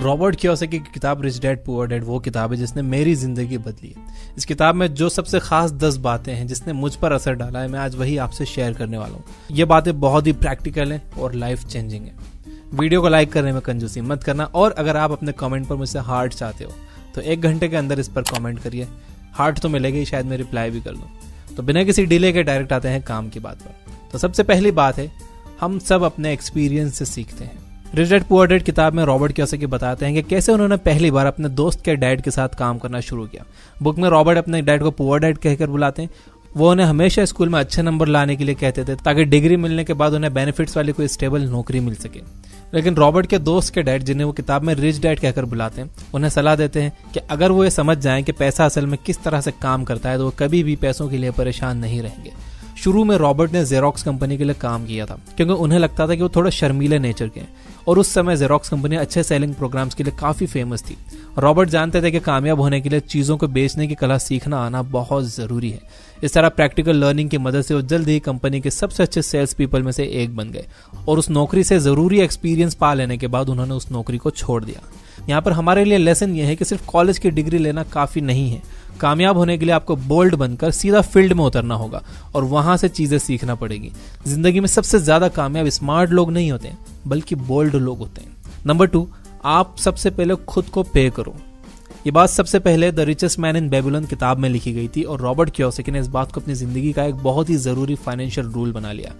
Robert Kiyosaki की किताब rich dad poor dad वो किताब है जिसने मेरी जिंदगी बदली है। इस किताब में जो सबसे खास 10 बातें हैं जिसने मुझ पर असर डाला है, मैं आज वही आपसे शेयर करने वाला हूँ। ये बातें बहुत ही प्रैक्टिकल हैं और लाइफ चेंजिंग है। वीडियो को लाइक करने में कंजूसी मत करना, और अगर आप अपने कमेंट पर मुझसे हार्ट चाहते हो तो 1 घंटे के अंदर इस पर कमेंट करिए। हार्ट तो मिलेगा ही, शायद मैं रिप्लाई भी कर दूँ। तो बिना किसी डिले के डायरेक्ट आते हैं काम की बात पर। तो सबसे पहली बात है, हम सब अपने एक्सपीरियंस से सीखते हैं। रिच डैड पुअर डैड किताब में रॉबर्ट कियोसाकी बताते हैं कि कैसे उन्होंने पहली बार अपने दोस्त के डैड के साथ काम करना शुरू किया। बुक में रॉबर्ट अपने डैड को पुअर डैड कहकर बुलाते हैं। वो उन्हें हमेशा स्कूल में अच्छे नंबर लाने के लिए कहते थे ताकि डिग्री मिलने के बाद उन्हें बेनिफिट्स वाली कोई स्टेबल नौकरी मिल सके। लेकिन रॉबर्ट के दोस्त के डैड, जिन्हें वो किताब में रिच डैड कहकर बुलाते हैं, उन्हें सलाह देते हैं कि अगर वो ये समझ जाएं कि पैसा असल में किस तरह से काम करता है तो वो कभी भी पैसों के लिए परेशान नहीं रहेंगे। शुरू में रॉबर्ट ने जेरोक्स कंपनी के लिए काम किया था क्योंकि उन्हें लगता था कि वो थोड़ा शर्मीले नेचर के हैं, और उस समय जेरोक्स कंपनी अच्छे सेलिंग प्रोग्राम्स के लिए काफी फेमस थी। रॉबर्ट जानते थे कि कामयाब होने के लिए चीजों को बेचने की कला सीखना आना बहुत जरूरी है। इस तरह प्रैक्टिकल लर्निंग की मदद से वो जल्द ही कंपनी के सबसे अच्छे सेल्स पीपल में से एक बन गए, और उस नौकरी से जरूरी एक्सपीरियंस पा लेने के बाद उन्होंने उस नौकरी को छोड़ दिया। यहाँ पर हमारे लिए लेसन यह है कि सिर्फ कॉलेज की डिग्री लेना काफी नहीं है। कामयाब होने के लिए आपको बोल्ड बनकर सीधा फील्ड में उतरना होगा और वहां से चीजें सीखना पड़ेगी। जिंदगी में सबसे ज्यादा कामयाब स्मार्ट लोग नहीं होते हैं, बल्कि बोल्ड लोग होते हैं। नंबर 2, आप सबसे पहले खुद को पे करो। ये बात सबसे पहले the richest man in Babylon किताब में लिखी गई थी, और रॉबर्ट कियोसाकी ने इस बात को अपनी जिंदगी का एक बहुत ही जरूरी फाइनेंशियल रूल बना लिया।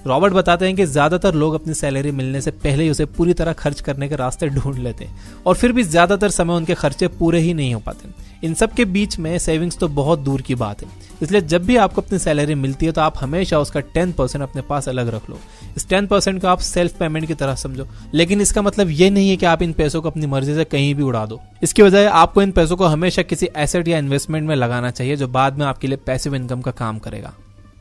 रॉबर्ट बताते हैं कि ज्यादातर लोग अपनी सैलरी मिलने से पहले ही उसे पूरी तरह खर्च करने के रास्ते ढूंढ लेते हैं, और फिर भी ज्यादातर समय उनके खर्चे पूरे ही नहीं हो पाते। इन सब के बीच में सेविंग्स तो बहुत दूर की बात है। इसलिए जब भी आपको अपनी सैलरी मिलती है तो आप हमेशा उसका 10% अपने पास अलग रख लो। इस 10% को आप सेल्फ पेमेंट की तरह समझो, लेकिन इसका मतलब ये नहीं है कि आप इन पैसों को अपनी मर्जी से कहीं भी उड़ा दो। इसकी बजाय आपको इन पैसों को हमेशा किसी एसेट या इन्वेस्टमेंट में लगाना चाहिए जो बाद में आपके लिए पैसिव इनकम का काम करेगा।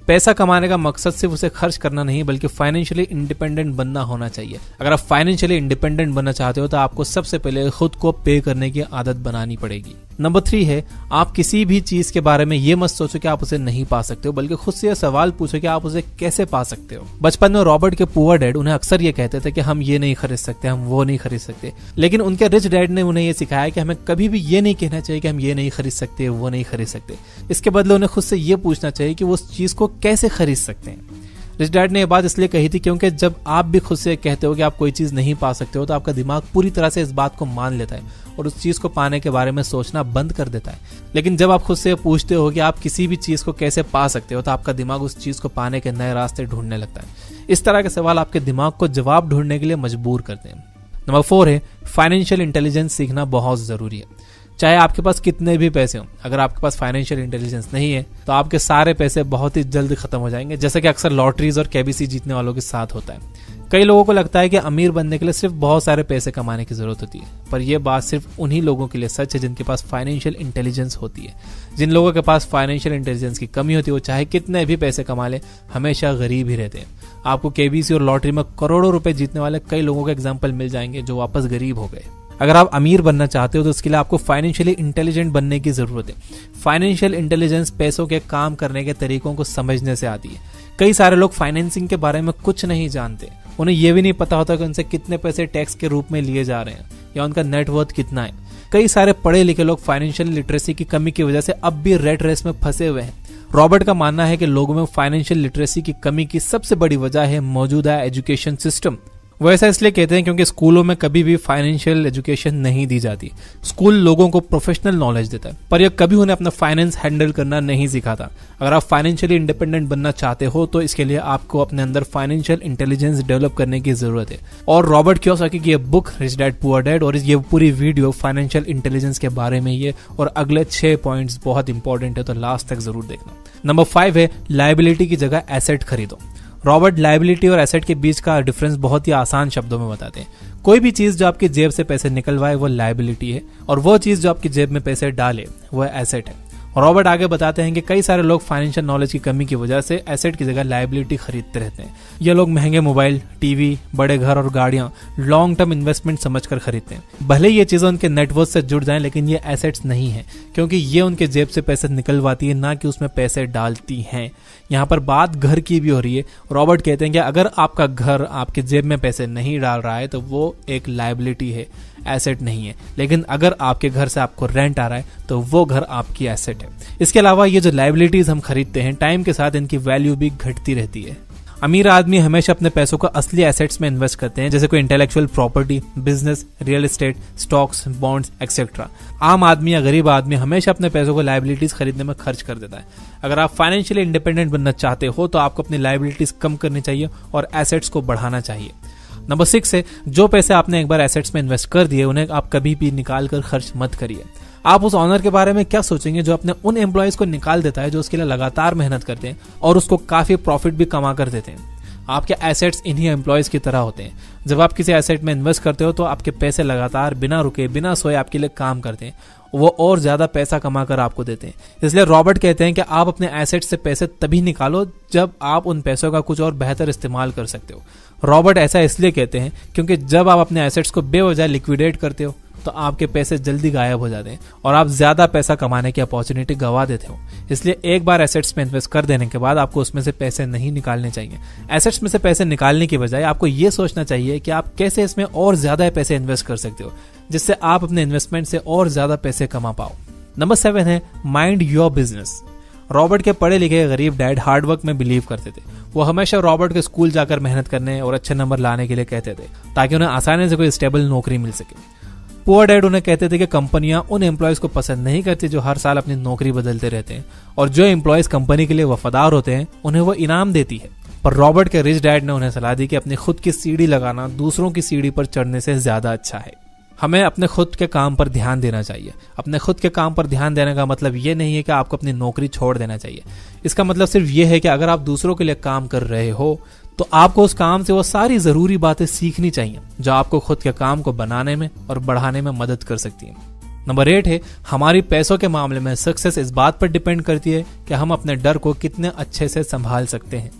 पैसा कमाने का मकसद सिर्फ उसे खर्च करना नहीं, बल्कि फाइनेंशियली इंडिपेंडेंट बनना होना चाहिए। अगर आप फाइनेंशियली इंडिपेंडेंट बनना चाहते हो तो आपको सबसे पहले खुद को पे करने की आदत बनानी पड़ेगी। नंबर 3 है, आप किसी भी चीज के बारे में ये मत सोचो कि आप उसे नहीं पा सकते हो, बल्कि खुद से यह सवाल पूछो कि आप उसे कैसे पा सकते हो। बचपन में रॉबर्ट के पुअर डैड उन्हें अक्सर ये कहते थे कि हम ये नहीं खरीद सकते, हम वो नहीं खरीद सकते, लेकिन उनके रिच डैड ने उन्हें ये सिखाया कि हमें कभी भी ये नहीं कहना चाहिए कि हम ये नहीं खरीद सकते, वो नहीं खरीद सकते। इसके बदले उन्हें खुद से ये पूछना चाहिए कि वो उस चीज को कैसे खरीद सकते हैं। रिच डैड ने यह बात इसलिए कही थी क्योंकि जब आप भी खुद से कहते हो कि आप कोई चीज नहीं पा सकते हो तो आपका दिमाग पूरी तरह से इस बात को मान लेता है और उस चीज को पाने के बारे में सोचना बंद कर देता है। लेकिन जब आप खुद से पूछते हो कि आप किसी भी चीज को कैसे पा सकते हो तो आपका दिमाग उस चीज को पाने के नए रास्ते ढूंढने लगता है। इस तरह के सवाल आपके दिमाग को जवाब ढूंढने के लिए मजबूर करते हैं। नंबर 4 है, फाइनेंशियल इंटेलिजेंस सीखना बहुत जरूरी है। चाहे आपके पास कितने भी पैसे हों, अगर आपके पास फाइनेंशियल इंटेलिजेंस नहीं है तो आपके सारे पैसे बहुत ही जल्द खत्म हो जाएंगे, जैसा कि अक्सर लॉटरीज और केबीसी जीतने वालों के साथ होता है। कई लोगों को लगता है कि अमीर बनने के लिए सिर्फ बहुत सारे पैसे कमाने की जरूरत होती है, पर यह बात सिर्फ उन्हीं लोगों के लिए सच है जिनके पास फाइनेंशियल इंटेलिजेंस होती है। जिन लोगों के पास फाइनेंशियल इंटेलिजेंस की कमी होती है वो चाहे कितने भी पैसे कमा ले हमेशा गरीब ही रहते हैं। आपको केबीसी और लॉटरी में करोड़ों रुपए जीतने वाले कई लोगों के एग्जाम्पल मिल जाएंगे जो वापस गरीब हो गए। अगर आप अमीर बनना चाहते हो तो इसके लिए आपको फाइनेंशियली इंटेलिजेंट बनने की जरूरत है। फाइनेंशियल इंटेलिजेंस पैसों के काम करने के तरीकों को समझने से आती है। कई सारे लोग फाइनेंसिंग के बारे में कुछ नहीं जानते। उन्हें यह भी नहीं पता होता कि उनसे कितने पैसे टैक्स के रूप में लिए जा रहे हैं या उनका नेटवर्थ कितना है। कई सारे पढ़े लिखे लोग फाइनेंशियल लिटरेसी की कमी की वजह से अब भी रेट रेस में फंसे हुए हैं। रॉबर्ट का मानना है कि लोगों में फाइनेंशियल लिटरेसी की कमी की सबसे बड़ी वजह है मौजूदा एजुकेशन सिस्टम। वो ऐसा इसलिए कहते हैं क्योंकि स्कूलों में कभी भी फाइनेंशियल एजुकेशन नहीं दी जाती। स्कूल लोगों को प्रोफेशनल नॉलेज देता है, पर यह कभी उन्हें अपना फाइनेंस हैंडल करना नहीं सिखाता। अगर आप फाइनेंशियली इंडिपेंडेंट बनना चाहते हो तो इसके लिए आपको अपने अंदर फाइनेंशियल इंटेलिजेंस डेवलप करने की जरूरत है। और रॉबर्ट कियोसाकी की ये book rich dad poor dad और ये पूरी वीडियो फाइनेंशियल इंटेलिजेंस के बारे में ये और अगले 6 पॉइंट्स बहुत इंपॉर्टेंट है, तो लास्ट तक जरूर देखना। नंबर 5 है, लायबिलिटी की जगह एसेट खरीदो। रॉबर्ट लायबिलिटी और एसेट के बीच का डिफरेंस बहुत ही आसान शब्दों में बताते हैं। कोई भी चीज जो आपकी जेब से पैसे निकलवाए वो लायबिलिटी है, और वो चीज जो आपकी जेब में पैसे डाले वो एसेट है। रॉबर्ट आगे बताते हैं कि कई सारे लोग फाइनेंशियल नॉलेज की कमी की वजह से एसेट की जगह लायबिलिटी खरीदते रहते हैं। ये लोग महंगे मोबाइल, टीवी, बड़े घर और गाड़ियां लॉन्ग टर्म इन्वेस्टमेंट समझकर खरीदते हैं। भले ये चीजें उनके नेटवर्थ से जुड़ जाएं, लेकिन ये एसेट्स नहीं है, क्योंकि ये उनके जेब से पैसे निकलवाती है, ना कि उसमें पैसे डालती हैं। यहाँ पर बात घर की भी हो रही है। रॉबर्ट कहते हैं कि अगर आपका घर आपके जेब में पैसे नहीं डाल रहा है तो वो एक लायबिलिटी है। एसेट नहीं है, लेकिन अगर आपके घर से आपको रेंट आ रहा है तो वो घर आपकी एसेट है। इसके अलावा ये जो लायबिलिटीज हम खरीदते हैं, टाइम के साथ इनकी वैल्यू भी घटती रहती है। अमीर आदमी हमेशा अपने पैसों को असली एसेट्स में इन्वेस्ट करते हैं, जैसे कोई intellectual property, business, real estate, stocks, bonds etcetera. आम आदमी या गरीब आदमी हमेशा अपने पैसों को लायबिलिटीज खरीदने में खर्च कर देता है। अगर आप फाइनेंशियली इंडिपेंडेंट बनना चाहते हो तो आपको अपनी लायबिलिटीज कम करनी चाहिए और एसेट्स को बढ़ाना चाहिए। नंबर 6 है, जो पैसे आपने एक बार एसेट्स में इन्वेस्ट कर दिए उन्हें आप कभी भी निकाल कर खर्च मत करिए। आप उस ऑनर के बारे में क्या सोचेंगे जो अपने उन एम्प्लॉयज को निकाल देता है जो उसके लिए लगातार मेहनत करते हैं और उसको काफी प्रॉफिट भी कमा कर देते हैं। आपके एसेट्स इन्हीं एम्प्लॉयज की तरह होते हैं। जब आप किसी एसेट में इन्वेस्ट करते हो तो आपके पैसे लगातार बिना रुके बिना सोए आपके लिए काम करते हैं, वो और ज्यादा पैसा कमा कर आपको देते हैं। इसलिए रॉबर्ट कहते हैं कि आप अपने एसेट से पैसे तभी निकालो जब आप उन पैसों का कुछ और बेहतर इस्तेमाल कर सकते हो। रॉबर्ट ऐसा इसलिए कहते हैं क्योंकि जब आप अपने एसेट्स को बेवजह लिक्विडेट करते हो तो आपके पैसे जल्दी गायब हो जाते हैं और आप ज्यादा पैसा कमाने की अपॉर्चुनिटी गवा देते हो। इसलिए एक बार एसेट्स में इन्वेस्ट कर देने के बाद आपको उसमें से पैसे नहीं निकालने चाहिए। एसेट्स में से पैसे निकालने की बजाय आपको ये सोचना चाहिए कि आप कैसे इसमें और ज्यादा पैसे इन्वेस्ट कर सकते हो, जिससे आप अपने इन्वेस्टमेंट से और ज्यादा पैसे कमा पाओ। नंबर 7 है, माइंड योर बिजनेस। रॉबर्ट के पढ़े लिखे गरीब डैड हार्डवर्क में बिलीव करते थे। वो हमेशा रॉबर्ट के स्कूल जाकर मेहनत करने और अच्छे नंबर लाने के लिए कहते थे ताकि उन्हें आसानी से कोई स्टेबल नौकरी मिल सके। पुअर डैड उन्हें कहते थे कि कंपनियां उन एम्प्लॉयज को पसंद नहीं करती जो हर साल अपनी नौकरी बदलते रहते हैं, और जो एम्प्लॉयज कंपनी के लिए वफादार होते हैं उन्हें वो इनाम देती है। पर रॉबर्ट के रिच डैड ने उन्हें सलाह दी कि अपनी खुद की सीढ़ी लगाना दूसरों की सीढ़ी पर चढ़ने से ज्यादा अच्छा है। हमें अपने खुद के काम पर ध्यान देना चाहिए। अपने खुद के काम पर ध्यान देने का मतलब ये नहीं है कि आपको अपनी नौकरी छोड़ देना चाहिए। इसका मतलब सिर्फ ये है कि अगर आप दूसरों के लिए काम कर रहे हो तो आपको उस काम से वो सारी जरूरी बातें सीखनी चाहिए जो आपको खुद के काम को बनाने में और बढ़ाने में मदद कर सकती है। नंबर 8 है, हमारी पैसों के मामले में सक्सेस इस बात पर डिपेंड करती है कि हम अपने डर को कितने अच्छे से संभाल सकते हैं।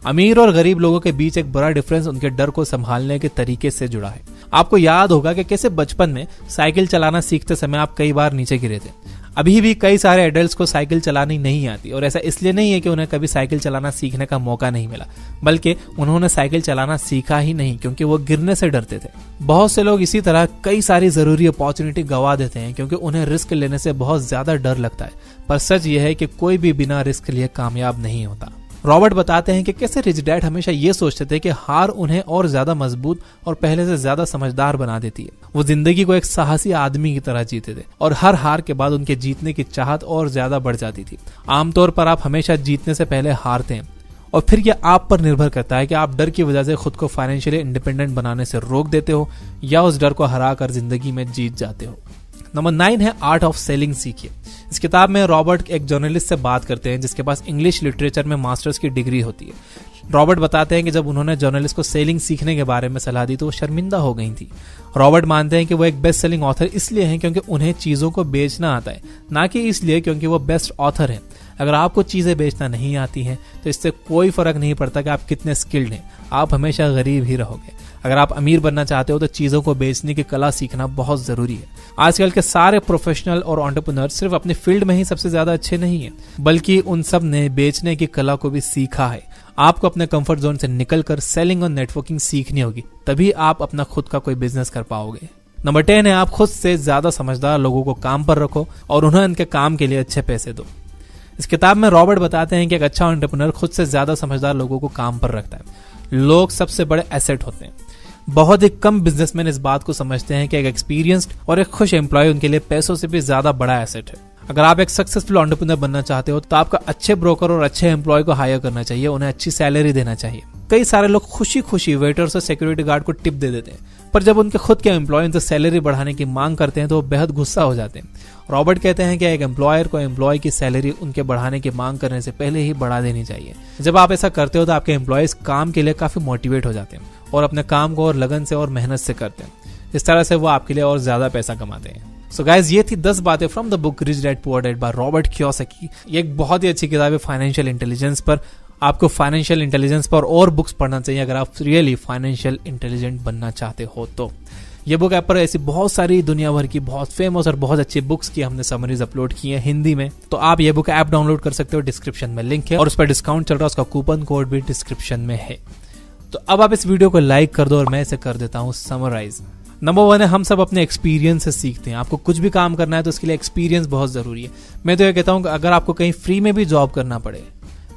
अमीर और गरीब लोगों के बीच एक बड़ा डिफरेंस उनके डर को संभालने के तरीके से जुड़ा है। आपको याद होगा कि कैसे बचपन में साइकिल चलाना सीखते समय आप कई बार नीचे गिरे थे। अभी भी कई सारे एडल्ट्स को साइकिल चलानी नहीं आती, और ऐसा इसलिए नहीं है कि उन्हें कभी साइकिल चलाना सीखने का मौका नहीं मिला, बल्कि उन्होंने साइकिल चलाना सीखा ही नहीं क्योंकि वो गिरने से डरते थे। बहुत से लोग इसी तरह कई सारी जरूरी अपॉर्चुनिटी गंवा देते हैं क्योंकि उन्हें रिस्क लेने से बहुत ज्यादा डर लगता है। पर सच ये है कि कोई भी बिना रिस्क लिए कामयाब नहीं होता। रॉबर्ट बताते हैं कि कैसे रिच डैड हमेशा ये सोचते थे कि हार उन्हें और ज्यादा मजबूत और पहले से ज्यादा समझदार बना देती है। वो जिंदगी को एक साहसी आदमी की तरह जीते थे और हर हार के बाद उनके जीतने की चाहत और ज्यादा बढ़ जाती थी। आमतौर पर आप हमेशा जीतने से पहले हारते हैं, और फिर यह आप पर निर्भर करता है कि आप डर की वजह से खुद को फाइनेंशियली इंडिपेंडेंट बनाने से रोक देते हो या उस डर को हरा कर जिंदगी में जीत जाते हो। नंबर 9 है, आर्ट ऑफ सेलिंग सीखिए। इस किताब में रॉबर्ट एक जर्नलिस्ट से बात करते हैं जिसके पास इंग्लिश लिटरेचर में मास्टर्स की डिग्री होती है। रॉबर्ट बताते हैं कि जब उन्होंने जर्नलिस्ट को सेलिंग सीखने के बारे में सलाह दी तो वो शर्मिंदा हो गई थी। रॉबर्ट मानते हैं कि वो एक बेस्ट सेलिंग ऑथर इसलिए हैं क्योंकि उन्हें चीजों को बेचना आता है, ना कि इसलिए क्योंकि वो बेस्ट ऑथर हैं। अगर आपको चीजें बेचना नहीं आती हैं तो इससे कोई फर्क नहीं पड़ता कि आप कितने स्किल्ड हैं, आप हमेशा गरीब ही रहोगे। अगर आप अमीर बनना चाहते हो तो चीजों को बेचने की कला सीखना बहुत जरूरी है। आजकल के सारे प्रोफेशनल और एंटरप्रेन्योर सिर्फ अपने फील्ड में ही सबसे ज्यादा अच्छे नहीं हैं, बल्कि उन सब ने बेचने की कला को भी सीखा है। आपको अपने कंफर्ट जोन से निकलकर सेलिंग और नेटवर्किंग सीखनी होगी, तभी आप अपना खुद का कोई बिजनेस कर पाओगे। नंबर 10 है, आप खुद से ज्यादा समझदार लोगों को काम पर रखो और उन्हें उनके काम के लिए अच्छे पैसे दो। इस किताब में रॉबर्ट बताते हैं कि एक अच्छा एंटरप्रेन्योर खुद से ज्यादा समझदार लोगों को काम पर रखता है। लोग सबसे बड़े एसेट होते हैं। बहुत ही कम बिजनेसमैन इस बात को समझते हैं कि एक एक्सपीरियंस्ड और एक खुश एम्प्लॉय उनके लिए पैसों से भी ज्यादा बड़ा एसेट है। अगर आप एक सक्सेसफुल एंटरप्रेन्योर बनना चाहते हो तो आपको अच्छे ब्रोकर और अच्छे एम्प्लॉय को हायर करना चाहिए, उन्हें अच्छी सैलरी देना चाहिए। कई सारे लोग खुशी खुशी वेटर्स और सिक्योरिटी गार्ड को टिप दे देते हैं, पर जब उनके खुद के एम्प्लॉय उनसे सैलरी बढ़ाने की मांग करते हैं तो वो बेहद गुस्सा हो जाते हैं। रॉबर्ट कहते हैं कि एक एम्प्लॉयर को एम्प्लॉय की सैलरी उनके बढ़ाने की मांग करने से पहले ही बढ़ा देनी चाहिए। जब आप ऐसा करते हो तो आपके एम्प्लॉयज काम के लिए काफी मोटिवेट हो जाते हैं और अपने काम को और लगन से और मेहनत से करते हैं। इस तरह से वो आपके लिए और ज्यादा पैसा कमाते हैं। सो गाइज, ये थी 10 बातें from the book rich dad poor dad by Robert Kiyosaki. ये एक बहुत ही अच्छी किताब है फाइनेंशियल इंटेलिजेंस पर। आपको फाइनेंशियल इंटेलिजेंस पर और बुक्स पढ़ना चाहिए अगर आप रियली फाइनेंशियल इंटेलिजेंट बनना चाहते हो तो। ये बुक ऐप पर ऐसी बहुत सारी दुनिया भर की बहुत फेमस और बहुत अच्छी बुक्स की हमने समरीज अपलोड की है हिंदी में, तो आप ये बुक ऐप डाउनलोड कर सकते हो। डिस्क्रिप्शन में लिंक है और उस पर डिस्काउंट चल रहा है, उसका कूपन कोड भी डिस्क्रिप्शन में है। तो अब आप इस वीडियो को लाइक कर दो और मैं इसे कर देता हूँ समराइज। नंबर 1 है हम सब अपने एक्सपीरियंस से सीखते हैं। आपको कुछ भी काम करना है तो उसके लिए एक्सपीरियंस बहुत जरूरी है। मैं तो ये कहता हूँ कि अगर आपको कहीं फ्री में भी जॉब करना पड़े,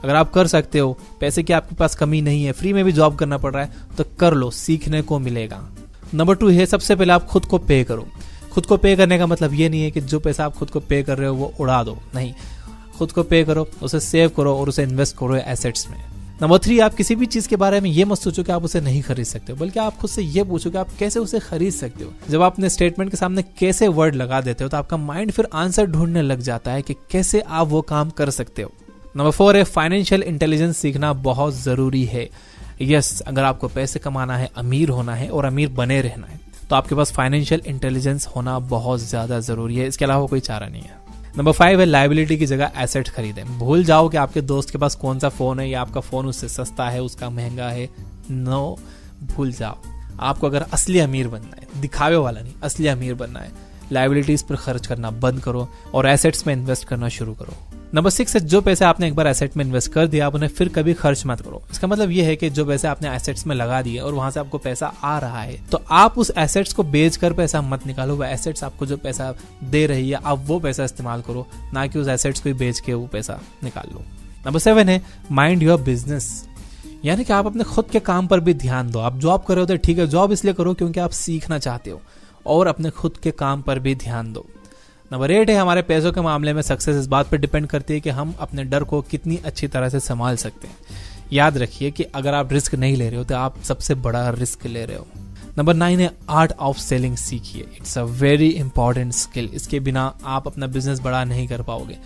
अगर आप कर सकते हो, पैसे की आपके पास कमी नहीं है, फ्री में भी जॉब करना पड़ रहा है तो कर लो, सीखने को मिलेगा। नंबर 2 है सबसे पहले आप खुद को पे करो। खुद को पे करने का मतलब ये नहीं है कि जो पैसा आप खुद को पे कर रहे हो वो उड़ा दो, नहीं, खुद को पे करो, उसे सेव करो और उसे इन्वेस्ट करो एसेट्स में। नंबर 3 आप किसी भी चीज के बारे में ये मत सोचो कि आप उसे नहीं खरीद सकते हो, बल्कि आप खुद से ये पूछो कि आप कैसे उसे खरीद सकते हो। जब आप अपने स्टेटमेंट के सामने कैसे वर्ड लगा देते हो तो आपका माइंड फिर आंसर ढूंढने लग जाता है कि कैसे आप वो काम कर सकते हो। नंबर 4 है फाइनेंशियल इंटेलिजेंस सीखना बहुत जरूरी है। यस, अगर आपको पैसे कमाना है, अमीर होना है और अमीर बने रहना है तो आपके पास फाइनेंशियल इंटेलिजेंस होना बहुत ज्यादा जरूरी है। इसके अलावा कोई चारा नहीं है। नंबर 5 है लायबिलिटी की जगह एसेट खरीदें। भूल जाओ कि आपके दोस्त के पास कौन सा फोन है या आपका फोन उससे सस्ता है, उसका महंगा है। नो, भूल जाओ। आपको अगर असली अमीर बनना है, दिखावे वाला नहीं, असली अमीर बनना है, लायबिलिटीज पर खर्च करना बंद करो और एसेट्स में इन्वेस्ट करना शुरू करो। नंबर 6 है जो पैसे आपने एक बार एसेट में इन्वेस्ट कर दिया आप उन्हें फिर कभी खर्च मत करो। इसका मतलब यह है कि जो पैसे आपने एसेट्स में लगा दिए और वहां से आपको पैसा आ रहा है तो आप उस एसेट्स को बेचकर पैसा मत निकालो। वो एसेट्स आपको जो पैसा दे रही है आप वो पैसा इस्तेमाल करो, ना कि उस एसेट्स को ही बेच के वो पैसा निकाल लो। नंबर 7 है माइंड योर बिजनेस, यानी कि आप अपने खुद के काम पर भी ध्यान दो। आप जॉब कर रहे हो तो ठीक है, जॉब इसलिए करो क्योंकि आप सीखना चाहते हो, और अपने खुद के काम पर भी ध्यान दो। नंबर 8 है हमारे पैसों के मामले में सक्सेस इस बात पर डिपेंड करती है कि हम अपने डर को कितनी अच्छी तरह से संभाल सकते हैं। याद रखिए कि अगर आप रिस्क नहीं ले रहे हो तो आप सबसे बड़ा रिस्क ले रहे हो। नंबर 9 है आर्ट ऑफ सेलिंग सीखिए। It's a very important skill, इसके बिना आप अपना बिजनेस बड़ा नहीं कर पाओगे।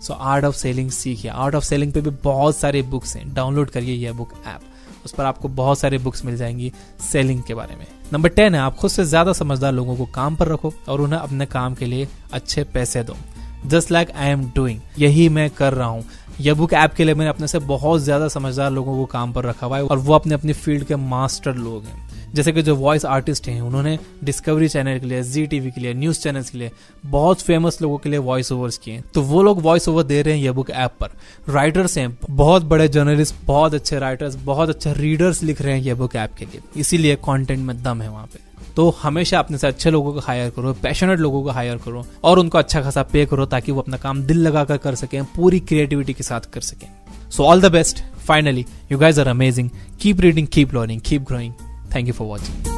सो आर्ट ऑफ सेलिंग सीखिए। आर्ट ऑफ सेलिंग पे भी बहुत सारे बुक्स हैं, डाउनलोड करिए यह बुक ऐप, उस पर आपको बहुत सारे बुक्स मिल जाएंगी सेलिंग के बारे में। नंबर 10 है आप खुद से ज्यादा समझदार लोगों को काम पर रखो और उन्हें अपने काम के लिए अच्छे पैसे दो। Just like I am doing, यही मैं कर रहा हूँ। यह बुक ऐप के लिए मैंने अपने से बहुत ज्यादा समझदार लोगों को काम पर रखा हुआ है और वो अपने अपनी फील्ड के मास्टर लोग हैं। जैसे कि जो वॉइस आर्टिस्ट हैं उन्होंने डिस्कवरी चैनल के लिए, जी टीवी के लिए, न्यूज चैनल्स के लिए बहुत फेमस लोगों के लिए वॉइस ओवर्स किए, तो वो लोग वॉइस ओवर दे रहे हैं ये बुक ऐप पर। राइटर्स हैं, बहुत बड़े जर्नलिस्ट, बहुत अच्छे राइटर्स, बहुत अच्छे रीडर्स लिख रहे हैं ये बुक ऐप के लिए, इसीलिए कंटेंट में दम है वहां पे। तो हमेशा अपने से अच्छे लोगों को हायर करो, पैशनेट लोगों को हायर करो और उनको अच्छा खासा पे करो ताकि वो अपना काम दिल लगाकर कर सकें, पूरी क्रिएटिविटी के साथ कर सकें। So all the best. Finally, you guys are amazing. Keep reading, keep learning, keep growing. Thank you for watching.